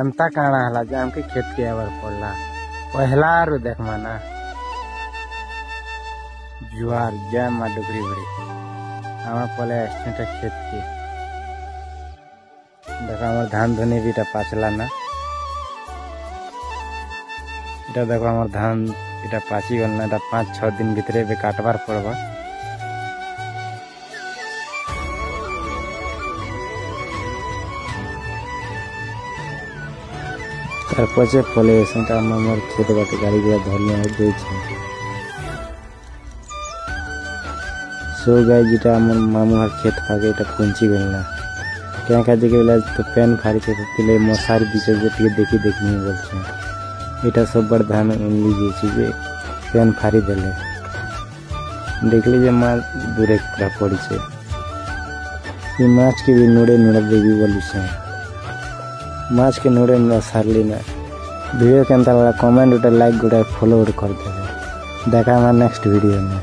एमता काଣା हला जे हमके खेत के आवर पड़ला पहला रो देख माना जुआर जय माँ डुगरी बड़ी हमार पहले स्टेट खेत के देखो हमार धान धुनी भी पाचला ना इटा देखो हमार धान इटा पाची गल ना 5-6 दिन भितरे भी काटबार पड़बा तार पचे फले सेटा हमर खेत बाटे गाड़ी गुड़ा धरने हो दे छै सो गाय जेटा हमर मामू हर खेत फागे एटा कुंची गलना क्या का देखे वाला तो पेन फाड़ी के पहले मसार बीच जे देखी नहीं बोल छै एटा सब बड़ धान ओनली जे छै जे पेन फाड़ी देले देख लीजिए मार दूरे तरह पड़ी छै ये माछ के भी नोड़े देवी बोली छै माछ के नोड़े में सारली ना वीडियो के अंदर कमेंट उठा लाइक गुड़ा फॉलो कर दे देखा हमारे नेक्स्ट वीडियो में।